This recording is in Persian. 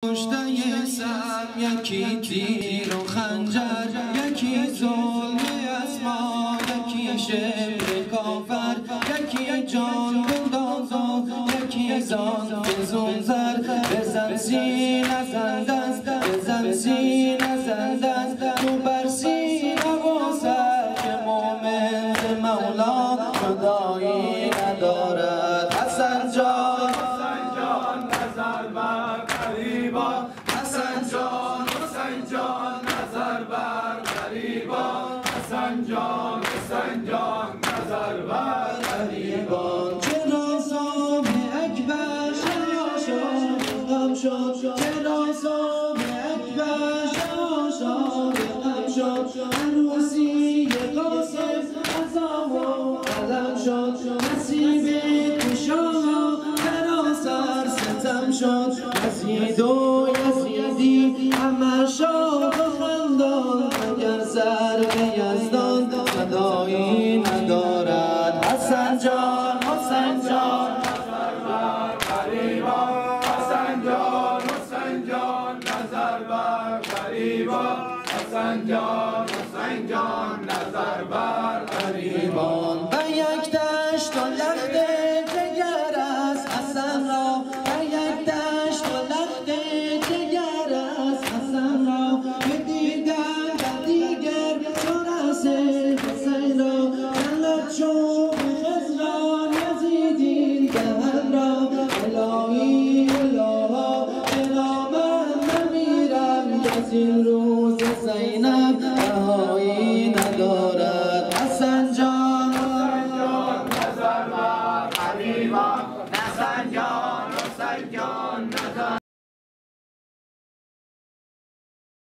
پشتای سر یکی تیر و خنجر، یکی ظلم اسما، یکی شبر کافر، یکی جان بنداز و یکی زان فزون زر. بزن سینه زندست، بزن سینه زندست، تو بر سینه و سر که مومن ز مولا جدایی ندارد. حسن جان نظر بر غریبا، حسن جان نظر بر غریبا، حسن جان نظر بر غریبا. چرا صبح اکبر شام شد، چرا صبح اکبر شام شد، عروسی قاسم عزا و قلم شد، نصیب کشا برا سر ستم شد. یزید و یزیدی همه شاد و خندان، اگر سر به یزدان فدایی ندارد. حسن جان نظر بر غریبا، حسن جان نظر بر غریبا، حسن جان نظر بر غریبان. و یک دشت و لخت جگر است حسن را، و یک دشت و لخت جگر است حسن را. بدیدن و دیگر سرس حسین را، کلت شو به خزران یزیدی دهن را. الهی الها چرا من نمیرم که از این روز زینب رهایی ندارد. حسن جان نظر بر غریبا، حسن جان